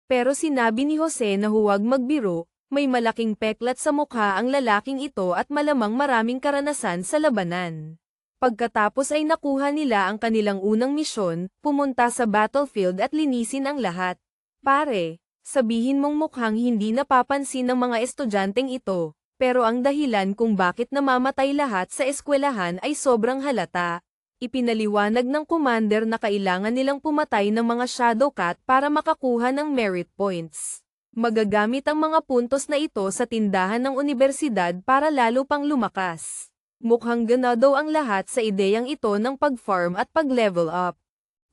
Pero sinabi ni Jose na huwag magbiro, may malaking peklat sa mukha ang lalaking ito at malamang maraming karanasan sa labanan. Pagkatapos ay nakuha nila ang kanilang unang misyon, pumunta sa battlefield at linisin ang lahat. Pare, sabihin mong mukhang hindi napapansin ng mga estudyanteng ito, pero ang dahilan kung bakit namamatay lahat sa eskwelahan ay sobrang halata. Ipinaliwanag ng commander na kailangan nilang pumatay ng mga Shadow Cat para makakuha ng merit points. Magagamit ang mga puntos na ito sa tindahan ng unibersidad para lalo pang lumakas. Mukhang ganado ang lahat sa ideyang ito ng pag-farm at pag-level up.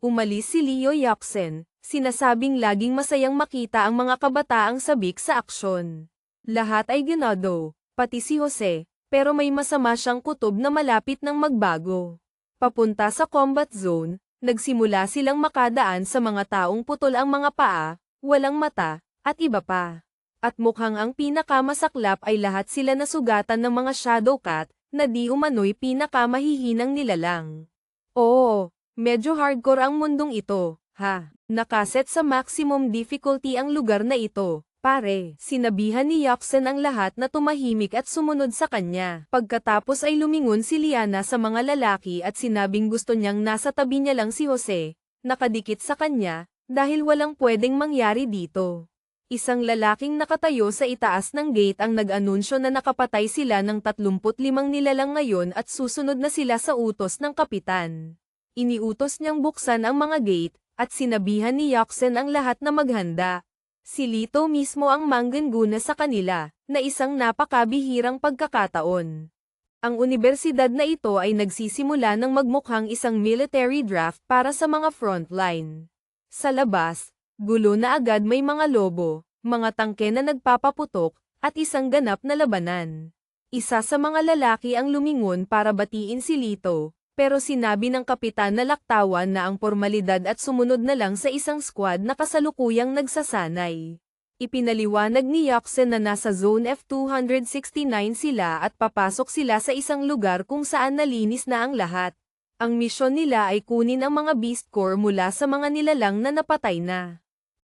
Umalis si Leo Yoxen, sinasabing laging masayang makita ang mga kabataang sabik sa aksyon. Lahat ay ganado, pati si Jose, pero may masama siyang kutob na malapit ng magbago. Papunta sa combat zone, nagsimula silang makadaan sa mga taong putol ang mga paa, walang mata, at iba pa. At mukhang ang pinakamasaklap ay lahat sila nasugatan ng mga Shadow Cat, na di umano'y pinakamahihinang nilalang. Oo, Medyo hardcore ang mundong ito, ha? Nakaset sa maximum difficulty ang lugar na ito. Pare, sinabihan ni Yaksen ang lahat na tumahimik at sumunod sa kanya. Pagkatapos ay lumingon si Liana sa mga lalaki at sinabing gusto niyang nasa tabi niya lang si Jose, nakadikit sa kanya, dahil walang pwedeng mangyari dito. Isang lalaking nakatayo sa itaas ng gate ang nag-anunsyo na nakapatay sila ng 35 nilalang ngayon at susunod na sila sa utos ng kapitan. Iniutos niyang buksan ang mga gate, at sinabihan ni Yaksen ang lahat na maghanda. Si Lito mismo ang mangguna sa kanila, na isang napakabihirang pagkakataon. Ang unibersidad na ito ay nagsisimula ng magmukhang isang military draft para sa mga frontline. Sa labas, gulo na agad may mga lobo, mga tangke na nagpapaputok, at isang ganap na labanan. Isa sa mga lalaki ang lumingon para batiin si Lito, pero sinabi ng kapitan na laktawan na ang formalidad at sumunod na lang sa isang squad na kasalukuyang nagsasanay. Ipinaliwanag ni Yaksen na nasa Zone F-269 sila at papasok sila sa isang lugar kung saan nalinis na ang lahat. Ang misyon nila ay kunin ang mga Beast Core mula sa mga nilalang na napatay na.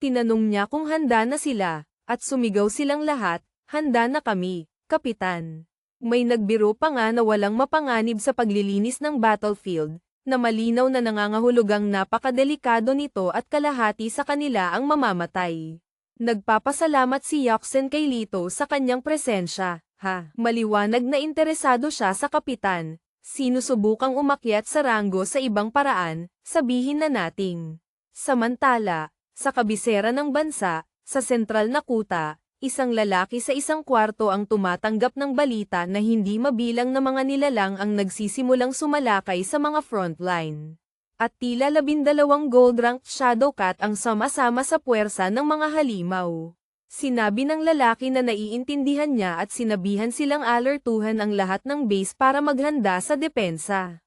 Tinanong niya kung handa na sila, at sumigaw silang lahat, "Handa na kami, Kapitan." May nagbiro pa nga na walang mapanganib sa paglilinis ng battlefield, na malinaw na nangangahulugang napakadelikado nito at kalahati sa kanila ang mamamatay. Nagpapasalamat si Yaksen kay Lito sa kanyang presensya, ha? Maliwanag na interesado siya sa kapitan. Sinusubukang umakyat sa ranggo sa ibang paraan, sabihin na nating. Samantala, sa kabisera ng bansa, sa sentral na kuta, isang lalaki sa isang kwarto ang tumatanggap ng balita na hindi mabilang na mga nilalang ang nagsisimulang sumalakay sa mga frontline. At tila 12 gold-ranked Shadowcat ang sama-sama sa puwersa ng mga halimaw. Sinabi ng lalaki na naiintindihan niya at sinabihan silang alertuhan ang lahat ng base para maghanda sa depensa.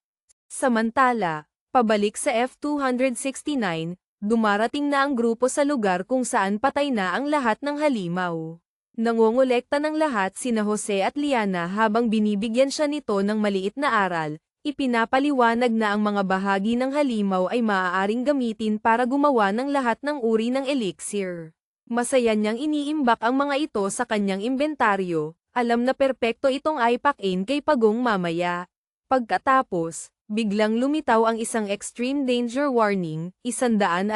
Samantala, pabalik sa F-269, dumarating na ang grupo sa lugar kung saan patay na ang lahat ng halimaw. Nangongolekta ng lahat sina Jose at Liana habang binibigyan siya nito ng maliit na aral. Ipinapaliwanag na ang mga bahagi ng halimaw ay maaaring gamitin para gumawa ng lahat ng uri ng elixir. Masaya niyang iniimbak ang mga ito sa kanyang imbentaryo, alam na perpekto itong ipakin kay Pagong mamaya. Pagkatapos, biglang lumitaw ang isang extreme danger warning, 164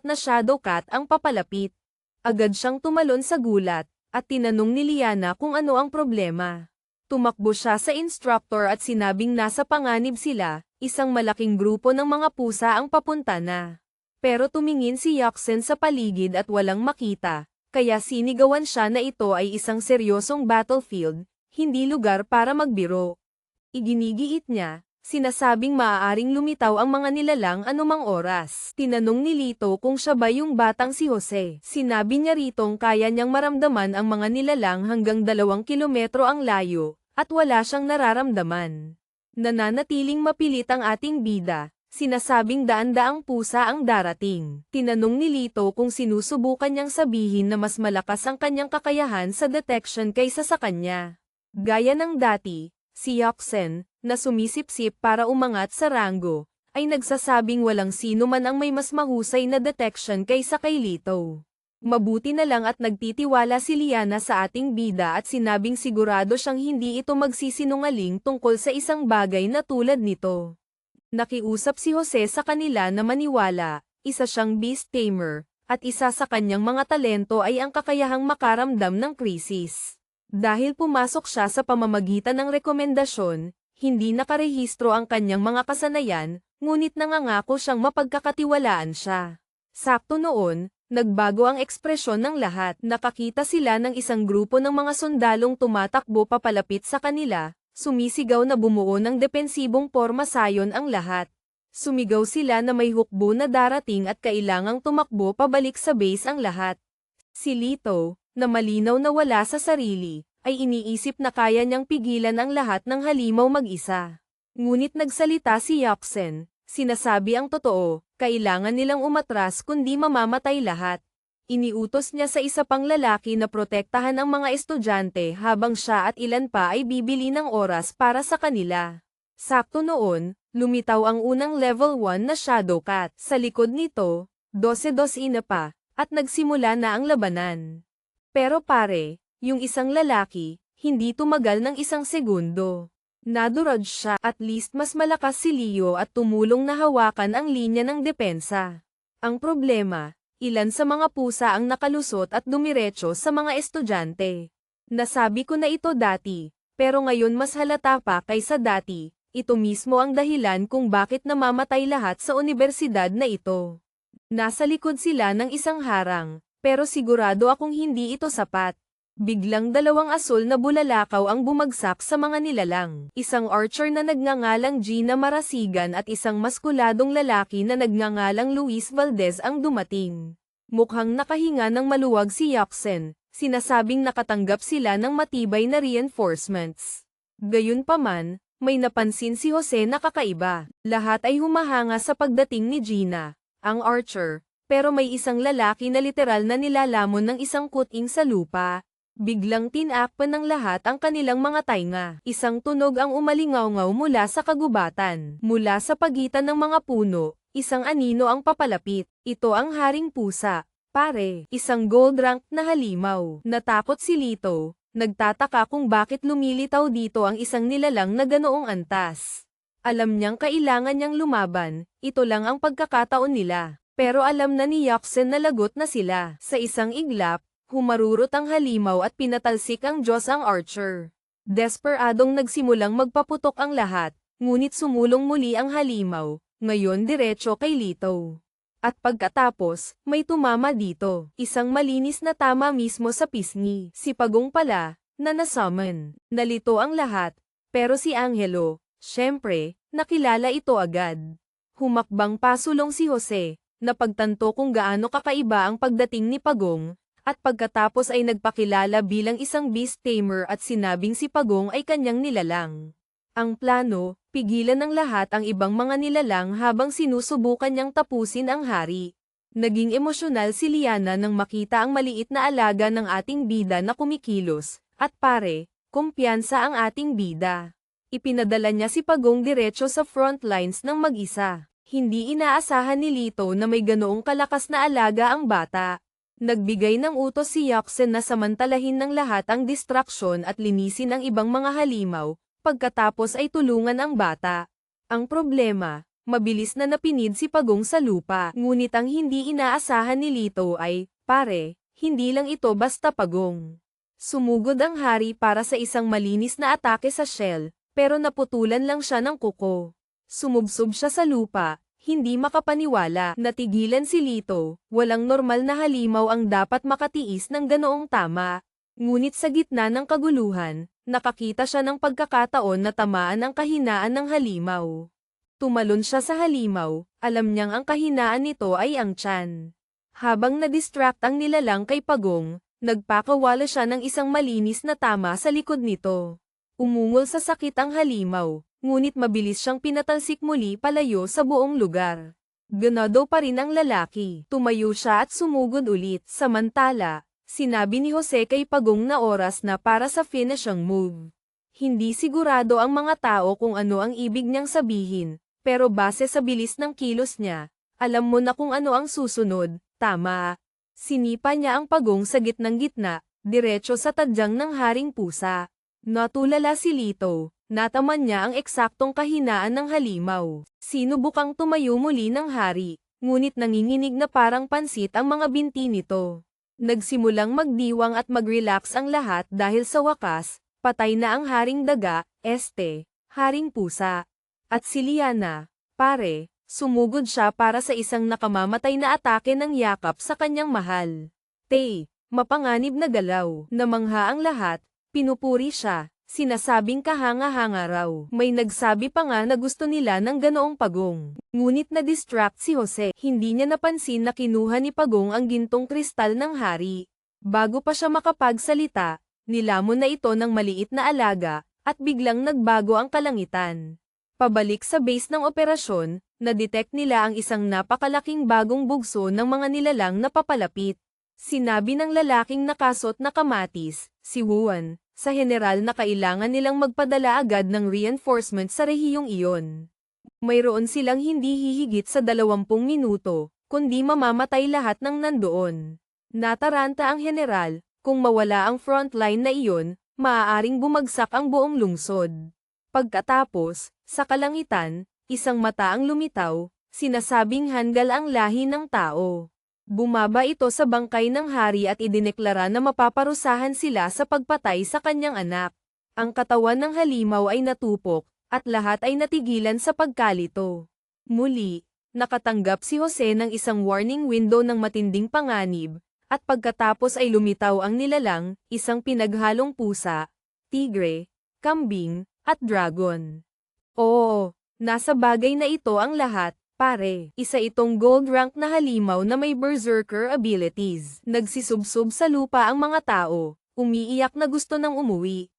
na Shadowcat ang papalapit. Agad siyang tumalon sa gulat, at tinanong ni Liana kung ano ang problema. Tumakbo siya sa instructor at sinabing nasa panganib sila, isang malaking grupo ng mga pusa ang papunta na. Pero tumingin si Yaksen sa paligid at walang makita, kaya sinigawan siya na ito ay isang seryosong battlefield, hindi lugar para magbiro. Iginigiit niya, sinasabing maaaring lumitaw ang mga nilalang anumang oras. Tinanong ni Lito kung siya ba yung batang si Jose. Sinabi niya ritong kaya niyang maramdaman ang mga nilalang hanggang 2 kilometro ang layo, at wala siyang nararamdaman. Nananatiling mapilit ang ating bida, sinasabing daan-daang pusa ang darating. Tinanong ni Lito kung sinusubukan niyang sabihin na mas malakas ang kanyang kakayahan sa detection kaysa sa kanya. Gaya ng dati, si Yaksen, na sumisipsip para umangat sa ranggo, ay nagsasabing walang sino man ang may mas mahusay na detection kaysa kay Lito. Mabuti na lang at nagtitiwala si Liana sa ating bida at sinabing sigurado siyang hindi ito magsisinungaling tungkol sa isang bagay na tulad nito. Nakiusap si Jose sa kanila na maniwala, isa siyang beast tamer, at isa sa kanyang mga talento ay ang kakayahang makaramdam ng krisis. Dahil pumasok siya sa pamamagitan ng rekomendasyon, hindi nakarehistro ang kanyang mga kasanayan, ngunit nangangako siyang mapagkakatiwalaan siya. Sakto noon, nagbago ang ekspresyon ng lahat. Nakakita sila ng isang grupo ng mga sundalong tumatakbo papalapit sa kanila, sumisigaw na bumuo ng depensibong pormasayon ang lahat. Sumigaw sila na may hukbo na darating at kailangang tumakbo pabalik sa base ang lahat. Si Lito, na malinaw na wala sa sarili, ay iniisip na kaya niyang pigilan ang lahat ng halimaw mag-isa. Ngunit nagsalita si Yaksen, sinasabi ang totoo, kailangan nilang umatras kundi mamamatay lahat. Iniutos niya sa isa pang lalaki na protektahan ang mga estudyante habang siya at ilan pa ay bibili ng oras para sa kanila. Sakto noon, Lumitaw ang unang level 1 na Shadow Cat. Sa likod nito, 12-12 na pa, at nagsimula na ang labanan. Pero pare, yung isang lalaki, hindi tumagal ng isang segundo. Nadurog siya, at least mas malakas si Leo at tumulong na hawakan ang linya ng depensa. Ang problema, ilan sa mga pusa ang nakalusot at dumiretso sa mga estudyante. Nasabi ko na ito dati, pero ngayon mas halata pa kaysa dati. Ito mismo ang dahilan kung bakit namamatay lahat sa universidad na ito. Nasa likod sila ng isang harang, pero sigurado akong hindi ito sapat. Biglang dalawang asul na bulalakaw ang bumagsak sa mga nilalang. Isang archer na nagngangalang Gina Marasigan at isang maskuladong lalaki na nagngangalang Luis Valdez ang dumating. Mukhang nakahinga ng maluwag si Yaksen, sinasabing nakatanggap sila ng matibay na reinforcements. Gayunpaman, may napansin si Jose na kakaiba. Lahat ay humahanga sa pagdating ni Gina, ang archer, pero may isang lalaki na literal na nilalamon ng isang kuting sa lupa. Biglang tinakpan ng lahat ang kanilang mga tainga. Isang tunog ang umalingaw-ngaw mula sa kagubatan. Mula sa pagitan ng mga puno, isang anino ang papalapit. Ito ang haring pusa. Pare, isang gold rank na halimaw. Natakot si Lito. Nagtataka kung bakit lumilitaw dito ang isang nilalang na ganoong antas. Alam niyang kailangan niyang lumaban, ito lang ang pagkakataon nila. Pero alam na ni Yaksen na lagot na sila. Sa isang iglap, humarurot ang halimaw at pinatalsik ang Diyos ang archer. Desperadong nagsimulang magpaputok ang lahat, ngunit sumulong muli ang halimaw, ngayon diretso kay Lito. At pagkatapos, may tumama dito, isang malinis na tama mismo sa pisngi. Si Pagong pala, na nasummon. Nalito ang lahat, pero si Angelo, syempre, nakilala ito agad. Humakbang pasulong si Jose, napagtanto kung gaano kakaiba ang pagdating ni Pagong, at pagkatapos ay nagpakilala bilang isang beast tamer at sinabing si Pagong ay kanyang nilalang. Ang plano, pigilan ng lahat ang ibang mga nilalang habang sinusubukan niyang tapusin ang hari. Naging emosyonal si Liana nang makita ang maliit na alaga ng ating bida na kumikilos, at pare, kumpiyansa ang ating bida. Ipinadala niya si Pagong diretso sa front lines ng mag-isa. Hindi inaasahan ni Lito na may ganoong kalakas na alaga ang bata. Nagbigay ng utos si Yaksen na samantalahin ng lahat ang distraksyon at linisin ang ibang mga halimaw. Pagkatapos ay tulungan ang bata. Ang problema, mabilis na napinid si Pagong sa lupa. Ngunit ang hindi inaasahan ni Lito ay, pare, hindi lang ito basta Pagong. Sumugod ang hari para sa isang malinis na atake sa shell, pero naputulan lang siya ng kuko. Sumubsob siya sa lupa, hindi makapaniwala. Natigilan si Lito, walang normal na halimaw ang dapat makatiis ng ganoong tama. Ngunit sa gitna ng kaguluhan, nakakita siya ng pagkakataon na tamaan ang kahinaan ng halimaw. Tumalon siya sa halimaw, alam niyang ang kahinaan nito ay ang tiyan. Habang na-distract ang nilalang kay Pagong, nagpakawala siya ng isang malinis na tama sa likod nito. Umungol sa sakit ang halimaw, ngunit mabilis siyang pinatalsik muli palayo sa buong lugar. Ganado pa rin ang lalaki. Tumayo siya at sumugod ulit. Samantala, sinabi ni Jose kay Pagong na oras na para sa finishing move. Hindi sigurado ang mga tao kung ano ang ibig niyang sabihin, pero base sa bilis ng kilos niya, alam mo na kung ano ang susunod, tama. Sinipa niya ang Pagong sa gitnang-gitna, diretso sa tadyang ng haring pusa. Natulala si Lito, nataman niya ang eksaktong kahinaan ng halimaw. Sinubukang tumayo muli ng hari, ngunit nanginginig na parang pansit ang mga binti nito. Nagsimulang magdiwang at mag-relax ang lahat dahil sa wakas, patay na ang haring daga, haring pusa. At si Liana, pare, sumugod siya para sa isang nakamamatay na atake ng yakap sa kanyang mahal. Mapanganib na galaw. Namangha ang lahat, pinupuri siya, sinasabing kahanga-hanga raw. May nagsabi pa nga na gusto nila ng ganoong Pagong. Ngunit na-distract si Jose. Hindi niya napansin na kinuha ni Pagong ang gintong kristal ng hari. Bago pa siya makapagsalita, nilamon na ito ng maliit na alaga, at biglang nagbago ang kalangitan. Pabalik sa base ng operasyon, na-detect nila ang isang napakalaking bagong bugso ng mga nilalang na papalapit. Sinabi ng lalaking nakasot na kamatis, si Juan, sa general na kailangan nilang magpadala agad ng reinforcement sa rehiyong iyon. Mayroon silang hindi hihigit sa 20 minuto, kundi mamamatay lahat ng nandoon. Nataranta ang general, kung mawala ang frontline na iyon, maaaring bumagsak ang buong lungsod. Pagkatapos, sa kalangitan, isang mata ang lumitaw, sinasabing hanggal ang lahi ng tao. Bumaba ito sa bangkay ng hari at idineklara na mapaparusahan sila sa pagpatay sa kanyang anak. Ang katawan ng halimaw ay natupok, at lahat ay natigilan sa pagkalito. Muli, nakatanggap si Jose ng isang warning window ng matinding panganib, at pagkatapos ay lumitaw ang nilalang, isang pinaghalong pusa, tigre, kambing, at dragon. Oo, nasa bagay na ito ang lahat, pare. Isa itong gold rank na halimaw na may berserker abilities. Nagsisubsob sa lupa ang mga tao, umiiyak na gusto nang umuwi.